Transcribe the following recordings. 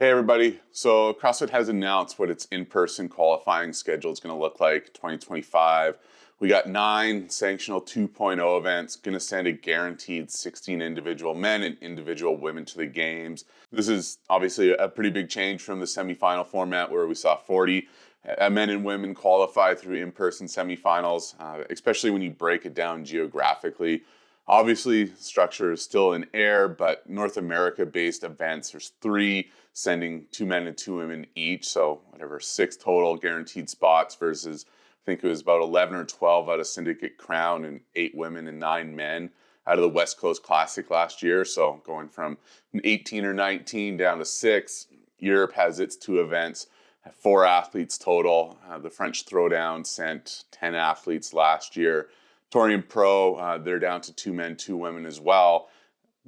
Hey everybody, so CrossFit has announced what its in-person qualifying schedule is going to look like 2025. We got 9 Sanctional 2.0 events, going to send a guaranteed 16 individual men and individual women to the games. This is obviously a pretty big change from the semifinal format where we saw 40 men and women qualify through in-person semifinals, especially when you break it down geographically. Obviously, structure is still in air, but North America-based events, there's 3 sending 2 men and 2 women each, so whatever, 6 total guaranteed spots versus I think it was about 11 or 12 out of Syndicate Crown and 8 women and 9 men out of the West Coast Classic last year. So going from 18 or 19 down to 6. Europe has its 2 events, 4 athletes total. The French Throwdown sent 10 athletes last year. Torian Pro, they're down to 2 men, 2 women as well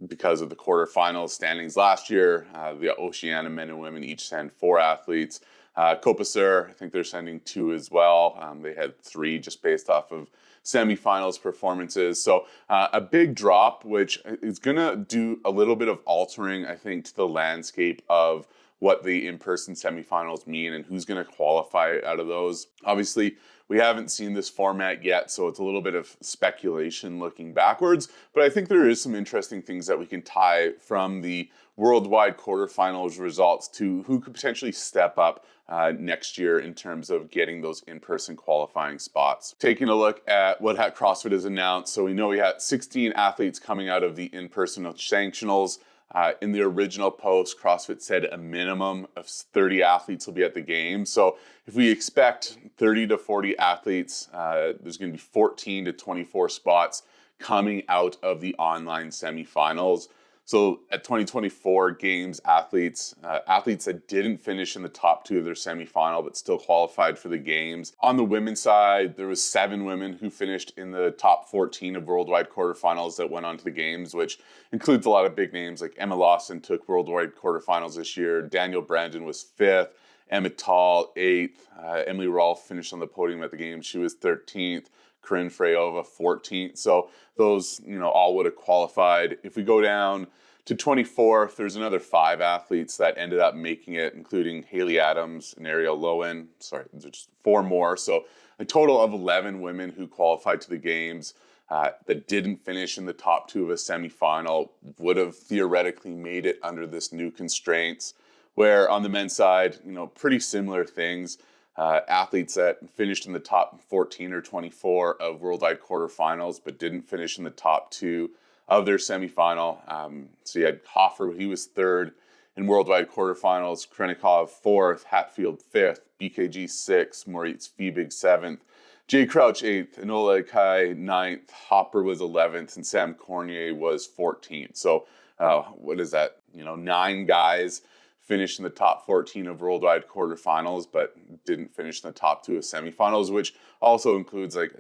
because of the quarterfinals standings last year. The Oceania men and women each send 4 athletes. Copa, I think they're sending 2 as well. They had 3 just based off of semifinals performances. So a big drop, which is going to do a little bit of altering, I think, to the landscape of what the in-person semifinals mean and who's going to qualify out of those. Obviously, we haven't seen this format yet, so it's a little bit of speculation looking backwards, but I think there is some interesting things that we can tie from the worldwide quarterfinals results to who could potentially step up next year in terms of getting those in-person qualifying spots. Taking a look at what CrossFit has announced, so we know we had 16 athletes coming out of the in-person Sanctionals. In the original post, CrossFit said a minimum of 30 athletes will be at the game. So if we expect 30 to 40 athletes, there's going to be 14 to 24 spots coming out of the online semifinals. So at 2024 games, athletes that didn't finish in the top 2 of their semifinal but still qualified for the games. On the women's side, there was 7 women who finished in the top 14 of worldwide quarterfinals that went on to the games, which includes a lot of big names like Emma Lawson took worldwide quarterfinals this year. Daniel Brandon was 5th. Emma Tall 8th. Emily Rolfe finished on the podium at the games. She was 13th. Corinne Freyova 14th. So those, all would have qualified. If we go down to 24th, there's another 5 athletes that ended up making it, including Haley Adams and Ariel Lowen. Sorry, there's 4 more. So a total of 11 women who qualified to the games that didn't finish in the top 2 of a semifinal would have theoretically made it under this new constraints. Where on the men's side, pretty similar things. Athletes that finished in the top 14 or 24 of worldwide quarterfinals, but didn't finish in the top 2 of their semifinal. So you had Hoffer, he was 3rd in worldwide quarterfinals, Krenikov 4th, Hatfield 5th, BKG 6th, Moritz Fiebig 7th, Jay Crouch 8th, Enola Kai 9th, Hopper was 11th, and Sam Cornier was 14th. So what is that? 9 guys finished in the top 14 of worldwide quarterfinals, but didn't finish in the top 2 of semifinals, which also includes like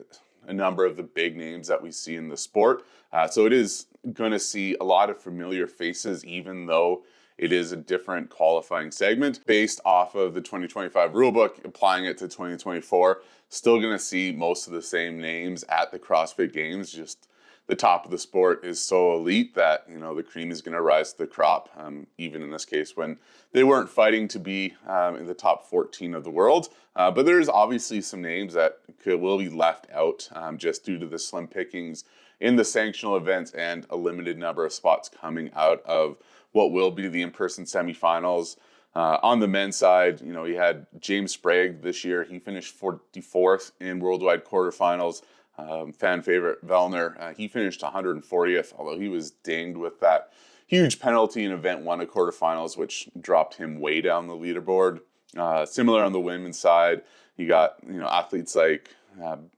a number of the big names that we see in the sport. So it is going to see a lot of familiar faces, even though it is a different qualifying segment based off of the 2025 rulebook, applying it to 2024. Still going to see most of the same names at the CrossFit Games, just the top of the sport is so elite that, the cream is going to rise to the crop, even in this case when they weren't fighting to be in the top 14 of the world. But there's obviously some names that will be left out just due to the slim pickings in the sanctional events and a limited number of spots coming out of what will be the in-person semifinals. On the men's side, you had James Sprague this year. He finished 44th in worldwide quarterfinals. Fan favorite Vellner, he finished 140th, although he was dinged with that huge penalty in event 1 of quarterfinals, which dropped him way down the leaderboard. Similar on the women's side, you got athletes like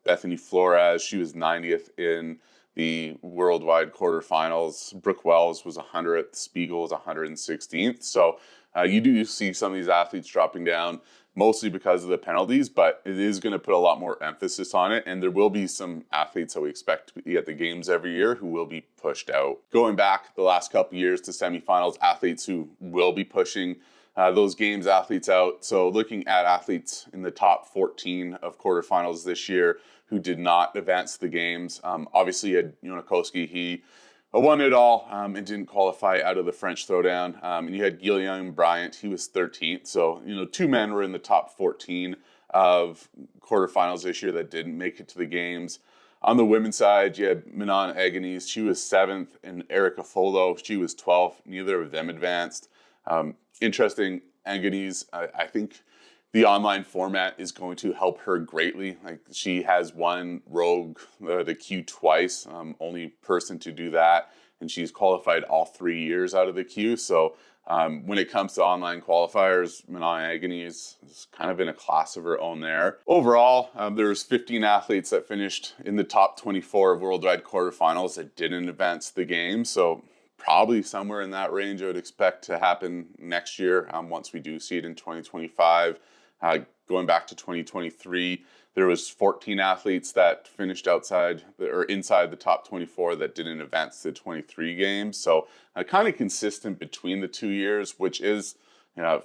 Bethany Flores. She was 90th in the worldwide quarterfinals. Brooke Wells was 100th. Spiegel was 116th. So you do see some of these athletes dropping down, mostly because of the penalties, but it is going to put a lot more emphasis on it. And there will be some athletes that we expect to be at the games every year who will be pushed out. Going back the last couple of years to semifinals, athletes who will be pushing those games athletes out. So looking at athletes in the top 14 of quarterfinals this year who did not advance to the games. Obviously, Jonakoski, he won it all and didn't qualify out of the French throwdown. And you had Guillaume Bryant, he was 13th. So, two men were in the top 14 of quarterfinals this year that didn't make it to the games. On the women's side, you had Manon Agonies, she was 7th, and Erica Folo, she was 12th. Neither of them advanced. Interesting, Agonies, I think the online format is going to help her greatly. Like, she has won Rogue the queue twice, only person to do that, and she's qualified all 3 years out of the queue. So when it comes to online qualifiers, Manon Agony is kind of in a class of her own there. Overall, there's 15 athletes that finished in the top 24 of worldwide quarterfinals that didn't advance the game. So probably somewhere in that range I would expect to happen next year once we do see it in 2025. Going back to 2023, there was 14 athletes that finished outside or inside the top 24 that didn't advance to the 23 games. So kind of consistent between the 2 years, which is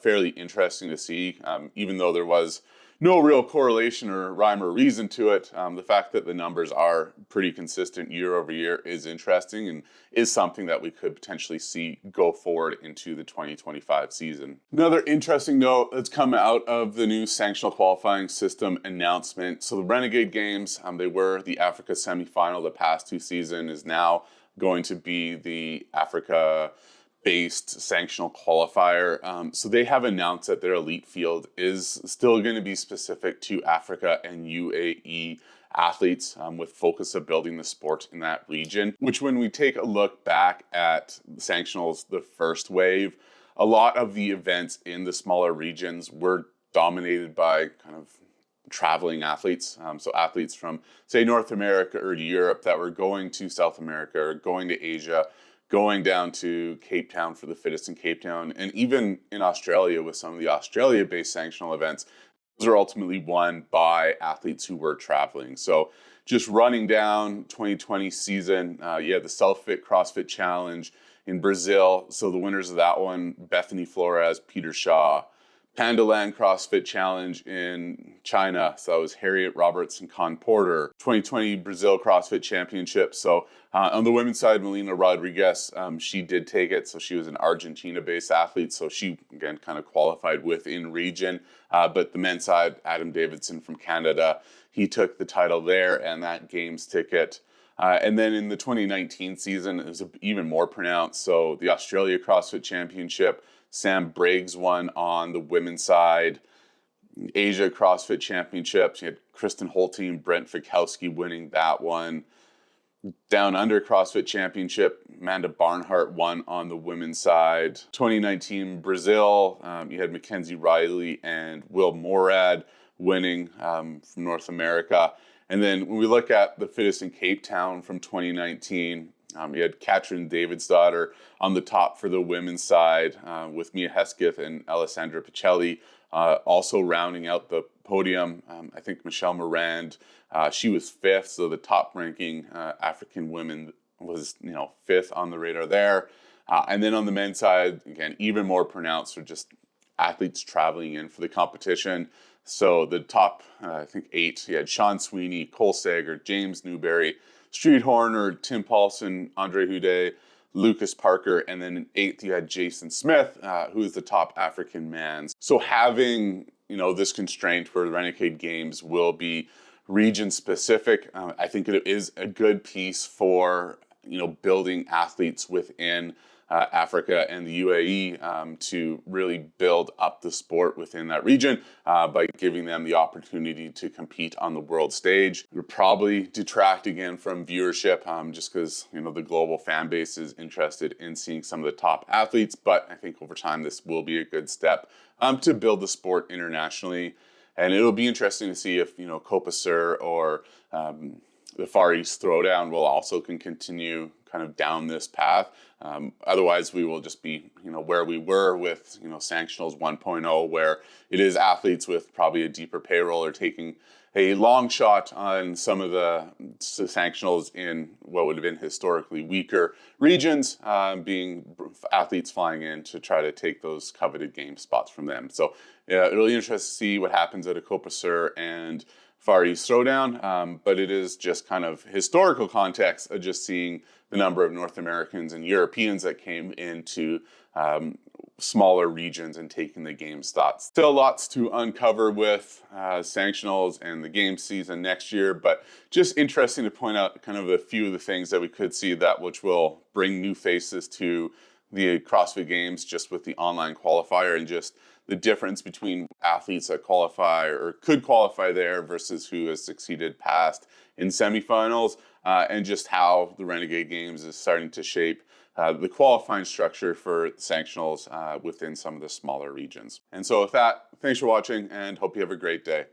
fairly interesting to see. Even though there was no real correlation or rhyme or reason to it, the fact that the numbers are pretty consistent year over year is interesting and is something that we could potentially see go forward into the 2025 season. Another interesting note that's come out of the new sanctional qualifying system announcement. So the Renegade Games, they were the Africa semifinal the past 2 seasons, is now going to be the Africa based sanctional qualifier. So they have announced that their elite field is still going to be specific to Africa and UAE athletes, with focus of building the sport in that region, which when we take a look back at sanctionals, the first wave, a lot of the events in the smaller regions were dominated by kind of traveling athletes. So athletes from, say, North America or Europe that were going to South America or going to Asia, going down to Cape Town for the fittest in Cape Town, and even in Australia with some of the Australia-based sanctional events, those are ultimately won by athletes who were traveling. So just running down 2020 season, you had the Self-Fit CrossFit Challenge in Brazil. So the winners of that one, Bethany Flores, Peter Shaw. Pandaland CrossFit Challenge in China. So that was Harriet Roberts and Con Porter. 2020 Brazil CrossFit Championship. So on the women's side, Melina Rodriguez, she did take it. So she was an Argentina-based athlete. So she, again, kind of qualified within region. But the men's side, Adam Davidson from Canada, he took the title there and that games ticket. And then in the 2019 season, it was even more pronounced. So the Australia CrossFit Championship, Sam Briggs won on the women's side. Asia CrossFit Championships, you had Kristen Holtine, Brent Fikowski winning that one. Down Under CrossFit Championship, Amanda Barnhart won on the women's side. 2019 Brazil, you had Mackenzie Riley and Will Morad winning from North America. And then when we look at the fittest in Cape Town from 2019, you had Katrin Davidsdottir on the top for the women's side with Mia Hesketh and Alessandra Picelli. Also rounding out the podium, I think Michelle Morand, she was 5th, so the top ranking African women was 5th on the radar there. And then on the men's side, again, even more pronounced, are just athletes traveling in for the competition. So the top, I think 8, you had Sean Sweeney, Cole Sager, James Newberry, Street Horner, Tim Paulson, Andre Houdet, Lucas Parker, and then in 8th you had Jason Smith, who is the top African man. So having this constraint where the Renegade Games will be region specific, I think it is a good piece for building athletes within Africa and the UAE to really build up the sport within that region by giving them the opportunity to compete on the world stage. It would probably detract again from viewership just because the global fan base is interested in seeing some of the top athletes, but I think over time this will be a good step to build the sport internationally. And it'll be interesting to see if Copa Sur or the Far East Throwdown will also can continue kind of down this path. Otherwise, we will just be, where we were with, Sanctionals 1.0, where it is athletes with probably a deeper payroll or taking a long shot on some of the Sanctionals in what would have been historically weaker regions, being athletes flying in to try to take those coveted game spots from them. So it'll be interesting to see what happens at a Copa Sur and Far East Throwdown, but it is just kind of historical context of just seeing the number of North Americans and Europeans that came into smaller regions and taking the games thoughts. Still lots to uncover with sanctionals and the game season next year, but just interesting to point out kind of a few of the things that we could see that which will bring new faces to the CrossFit Games just with the online qualifier, and just the difference between athletes that qualify or could qualify there versus who has succeeded past in semifinals, and just how the Renegade Games is starting to shape the qualifying structure for sanctionals within some of the smaller regions. And so with that, thanks for watching and hope you have a great day.